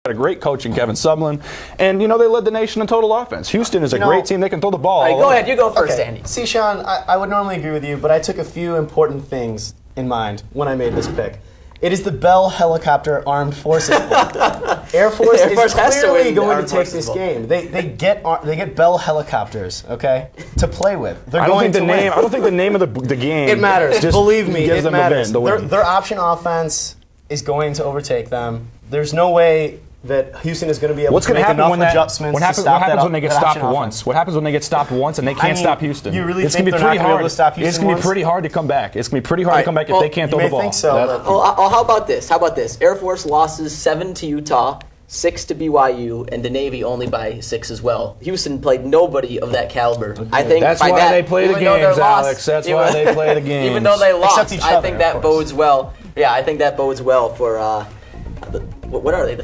Got a great coach in Kevin Sumlin, and you know they led the nation in total offense. Houston is a great team; they can throw the ball. All right, go ahead, you go first, Andy. See, Sean, I would normally agree with you, but I took a few important things in mind when I made this pick. It is the Bell Helicopter Armed Forces Bowl. Air Force is clearly going to take this game. They get Bell helicopters, okay, to play with. I don't think the name of the game. It matters. Just believe me, it matters. The win. Their option offense is going to overtake them. There's no way that Houston is going to be able to make enough adjustments to stop that. What happens when they get stopped once? What happens when they get stopped once and they can't stop Houston? You really think they're not going to be able to stop Houston? It's going to be pretty hard to come back. It's going to be pretty hard to come back if they can't throw the ball. You may think so. How about this? Air Force losses 7 to Utah, 6 to BYU, and the Navy only by 6 as well. Houston played nobody of that caliber. I think that's why they play the games, Alex. That's why they play the games. Even though they lost, I think that bodes well. Yeah, I think that bodes well for. What are they?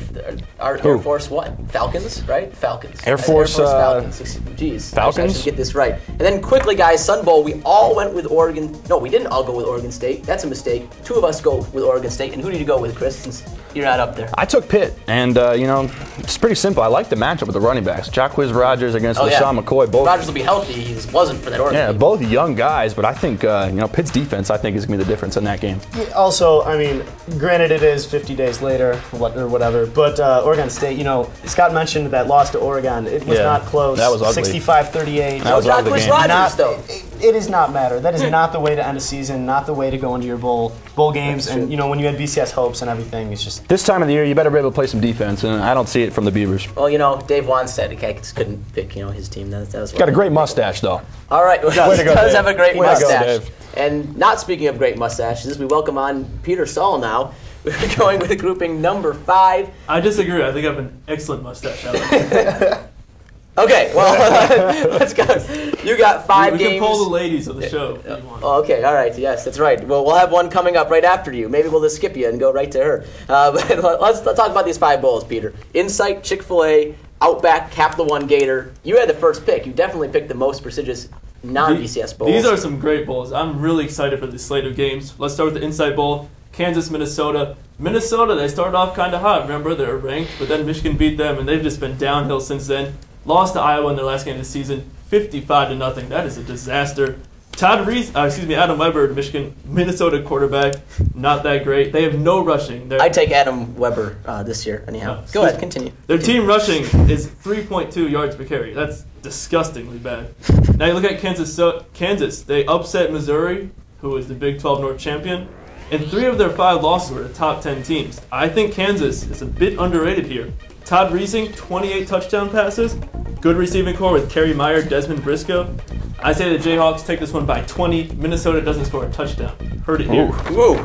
Air Force what? Falcons, right? Falcons. Air Force Falcons. Jeez. Falcons? I should get this right. And then quickly, guys, Sun Bowl, we all went with Oregon. No, we didn't all go with Oregon State. That's a mistake. 2 of us go with Oregon State. And who did you go with, Chris, since you're not up there? I took Pitt. And, you know, it's pretty simple. I like the matchup with the running backs. Jacquizz Rodgers against LaShawn McCoy. Both. Rodgers will be healthy. He wasn't for that Oregon game. Both young guys. But I think, you know, Pitt's defense, I think, is going to be the difference in that game. Yeah, also, I mean, granted it is 50 days later or whatever, but Oregon State, you know, Scott mentioned that loss to Oregon. It was not close. That was ugly. 65-38. No Jacquizz Rodgers, though. It does not matter. That is not the way to end a season, not the way to go into your bowl games. And, you know, when you had BCS hopes and everything, it's just... This time of the year, you better be able to play some defense, and I don't see it from the Beavers. Well, you know, Dave Wan said he couldn't pick, you know, his team. That was got a great mustache, though. All right. He does have a great mustache. Dave. And not speaking of great mustaches, we welcome on Peter Saul now. We're going with grouping number 5. I disagree. I think I have an excellent mustache. Okay, well, let's go. You got 5 games. We can pull the ladies of the show if you want. Okay, all right. Yes, that's right. Well, we'll have one coming up right after you. Maybe we'll just skip you and go right to her. But let's talk about these 5 bowls, Peter. Insight, Chick-fil-A, Outback, Capital One, Gator. You had the first pick. You definitely picked the most prestigious non-BCS bowls. These are some great bowls. I'm really excited for this slate of games. Let's start with the Insight Bowl. Kansas, Minnesota. Minnesota, they started off kind of hot. Remember, they were ranked, but then Michigan beat them, and they've just been downhill since then. Lost to Iowa in their last game of the season, 55-0. That is a disaster. Adam Weber, Minnesota quarterback, not that great. They have no rushing. I'd take Adam Weber this year, anyhow. Go ahead, continue. Their team rushing is 3.2 yards per carry. That's disgustingly bad. Now you look at Kansas. They upset Missouri, who is the Big 12 North champion. And 3 of their 5 losses were to top 10 teams. I think Kansas is a bit underrated here. Todd Reesing, 28 touchdown passes. Good receiving core with Kerry Meyer, Desmond Briscoe. I say the Jayhawks take this one by 20. Minnesota doesn't score a touchdown. Heard it here. Whoa.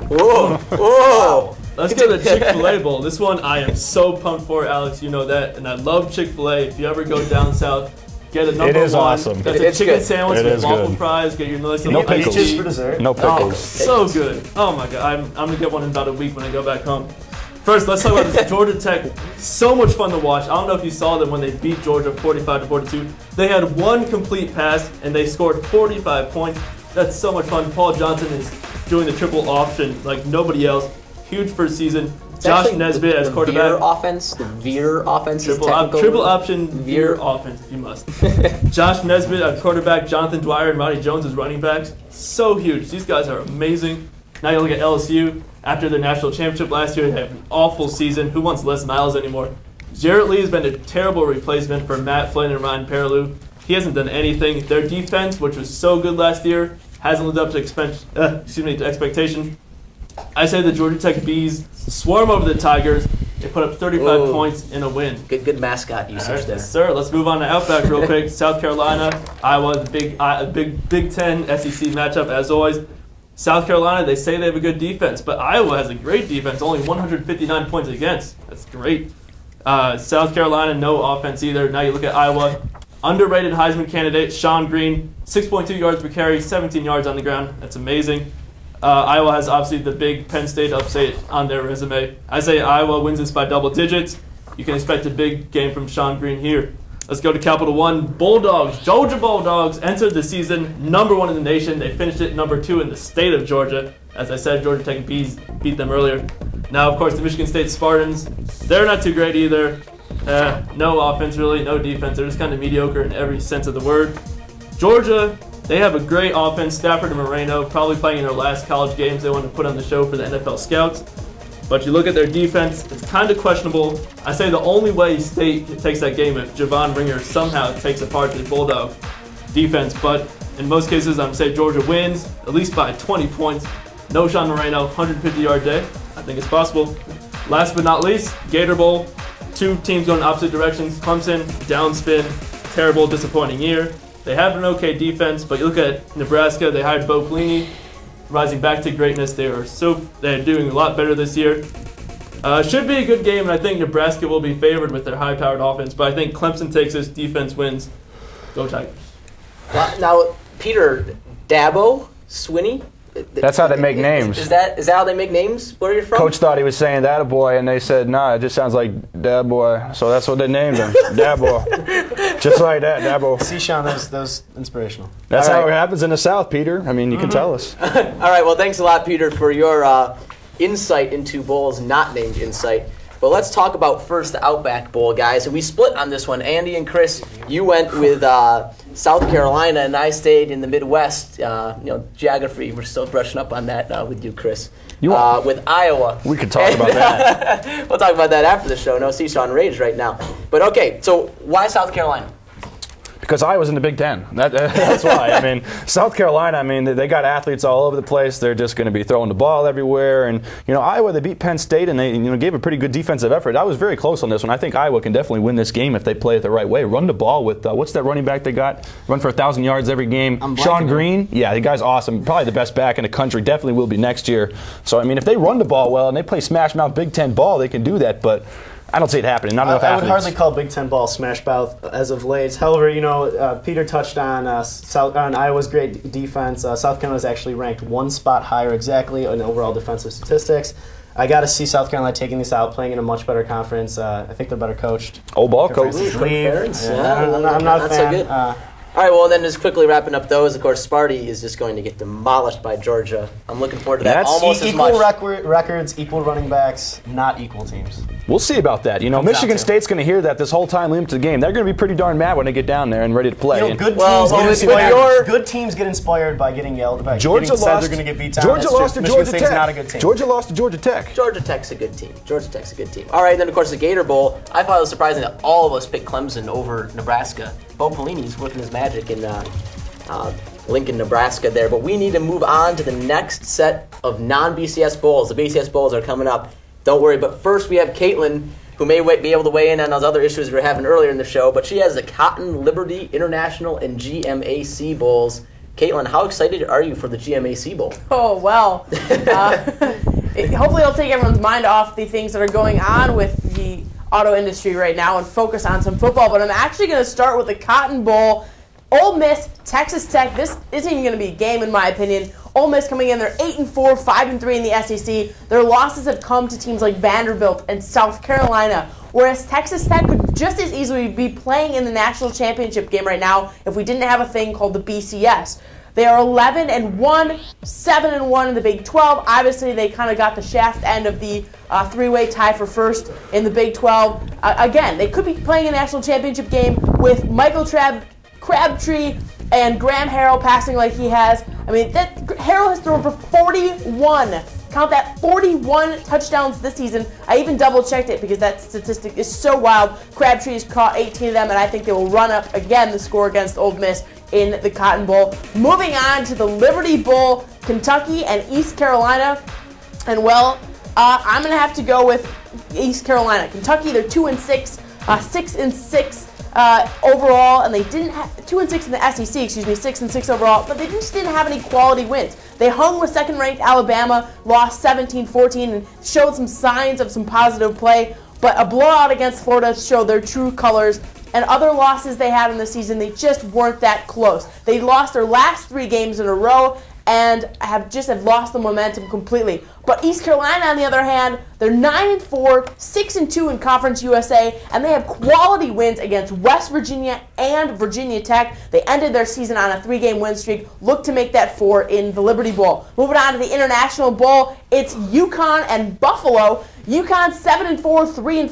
Let's go to the Chick-fil-A Bowl. This one I am so pumped for, Alex. You know that. And I love Chick-fil-A. If you ever go down south, get a number 1. It is awesome. That's a chicken sandwich with waffle fries. Get your nice little peaches for dessert. No pickles. So good. Oh my God. I'm going to get one in about a week when I go back home. First, let's talk about this Georgia Tech. So much fun to watch. I don't know if you saw them when they beat Georgia 45-42. They had 1 complete pass, and they scored 45 points. That's so much fun. Paul Johnson is doing the triple option like nobody else. Huge first season. Josh Nesbitt as quarterback. The Veer offense is triple option Veer offense, if you must. Josh Nesbitt at quarterback. Jonathan Dwyer and Rodney Jones as running backs. So huge. These guys are amazing. Now you look at LSU. After their national championship last year, they had an awful season. Who wants Les Miles anymore? Jarrett Lee has been a terrible replacement for Matt Flynn and Ryan Perrilloux. He hasn't done anything. Their defense, which was so good last year, hasn't lived up to expectation. I say the Georgia Tech Bees swarm over the Tigers. They put up 35 points in a win. Good mascot usage there. Yes, sir. Let's move on to Outback real quick. South Carolina, Iowa, the Big Ten SEC matchup as always. South Carolina, they say they have a good defense, but Iowa has a great defense, only 159 points against. That's great. South Carolina, no offense either. Now you look at Iowa. Underrated Heisman candidate, Sean Green, 6.2 yards per carry, 17 yards on the ground. That's amazing. Iowa has obviously the big Penn State upset on their resume. I say Iowa wins this by double digits. You can expect a big game from Sean Green here. Let's go to Capital One. Bulldogs, Georgia Bulldogs, entered the season #1 in the nation. They finished it #2 in the state of Georgia. As I said, Georgia Tech beat them earlier. Now, of course, the Michigan State Spartans, they're not too great either. No offense, really, no defense. They're just kind of mediocre in every sense of the word. Georgia, they have a great offense. Stafford and Moreno probably playing in their last college games they want to put on the show for the NFL scouts. But you look at their defense, it's kind of questionable. I say the only way State takes that game if Javon Ringer somehow takes apart the Bulldog defense. But in most cases, I'm going to say Georgia wins, at least by 20 points. No Sean Moreno, 150-yard day. I think it's possible. Last but not least, Gator Bowl. Two teams going in opposite directions. Clemson, downspin, terrible, disappointing year. They have an okay defense, but you look at Nebraska, they hired Bo Pelini, rising back to greatness. They're doing a lot better this year. Should be a good game, and I think Nebraska will be favored with their high-powered offense, but I think Clemson takes this, defense wins. Go Tigers. Now, Peter, Dabo, Swinney? That's how they make names. Is that how they make names? Where you're from? Coach thought he was saying that boy, and they said, nah, it just sounds like that boy. So that's what they named him, that boy. Just like that boy. See, Sean, that was inspirational. That's how it happens in the South, Peter. I mean, you can tell us. All right, well, thanks a lot, Peter, for your insight into bowls not named Insight. But let's talk about first the Outback Bowl, guys. And we split on this one. Andy and Chris, you went with South Carolina, and I stayed in the Midwest. Geography, we're still brushing up on that with you, Chris. With Iowa. We could talk about that. We'll talk about that after the show. No seesaw and rage right now. But okay, so why South Carolina? Because Iowa's in the Big Ten. That's why. I mean, South Carolina, I mean, they got athletes all over the place. They're just going to be throwing the ball everywhere. And, Iowa, they beat Penn State, and they, gave a pretty good defensive effort. I was very close on this one. I think Iowa can definitely win this game if they play it the right way. Run the ball with, what's that running back they got? Run for 1,000 yards every game. Sean Green. Yeah, the guy's awesome. Probably the best back in the country. Definitely will be next year. So, I mean, if they run the ball well and they play smash mouth Big Ten ball, they can do that. But I don't see it happening. Not enough athletes. I would hardly call Big Ten ball smash mouth as of late. However, Peter touched on on Iowa's great defense. South Carolina's actually ranked one spot higher exactly in overall defensive statistics. I got to see South Carolina taking this out, playing in a much better conference. I think they're better coached. Old ball coach. I'm not a fan. So good. All right, well, then just quickly wrapping up those, of course, Sparty is just going to get demolished by Georgia. I'm looking forward to that almost as much. Equal records, equal running backs, not equal teams. We'll see about that. Michigan State's going to hear that this whole time leading up to the game. They're going to be pretty darn mad when they get down there and ready to play. Good teams get inspired by getting yelled at. Georgia lost. They're going to get beat down. Georgia lost to Georgia Tech. Not a good team. Georgia lost to Georgia Tech. Georgia Tech's a good team. All right, then, of course, the Gator Bowl. I thought it was surprising that all of us picked Clemson over Nebraska. Bo Pelini's working his magic in Lincoln, Nebraska there. But we need to move on to the next set of non-BCS bowls. The BCS bowls are coming up. Don't worry. But first we have Caitlin, who may be able to weigh in on those other issues we were having earlier in the show. But she has the Cotton, Liberty, International, and GMAC bowls. Caitlin, how excited are you for the GMAC bowl? Oh, well. Hopefully it'll take everyone's mind off the things that are going on with the auto industry right now and focus on some football. But I'm actually going to start with the Cotton Bowl. Ole Miss, Texas Tech. This isn't even going to be a game in my opinion. Ole Miss coming in, they're 8-4, 5-3 in the SEC. Their losses have come to teams like Vanderbilt and South Carolina, whereas Texas Tech could just as easily be playing in the national championship game right now if we didn't have a thing called the BCS. They are 11-1, 7-1 in the Big 12. Obviously, they kind of got the shaft end of the three-way tie for first in the Big 12. Again, they could be playing a national championship game with Michael Crabtree and Graham Harrell passing like he has. I mean, Harrell has thrown for 41. Count that, 41 touchdowns this season. I even double-checked it because that statistic is so wild. Crabtree has caught 18 of them, and I think they will run up again the score against Ole Miss in the Cotton Bowl. Moving on to the Liberty Bowl, Kentucky and East Carolina. And, well, I'm going to have to go with East Carolina. Kentucky, they're 2-6, 6-6. Overall, and they didn't have 2-6 in the SEC, 6-6 overall, but they just didn't have any quality wins. They hung with second-ranked Alabama, lost 17-14, and showed some signs of some positive play, but a blowout against Florida showed their true colors. And other losses they had in the season, they just weren't that close. They lost their last 3 games in a row, and have lost the momentum completely. But East Carolina, on the other hand, they're 9-4, 6-2 in Conference USA, and they have quality wins against West Virginia and Virginia Tech. They ended their season on a 3-game win streak. Look to make that 4 in the Liberty Bowl. Moving on to the International Bowl, it's UConn and Buffalo. UConn 7-4, 3-5.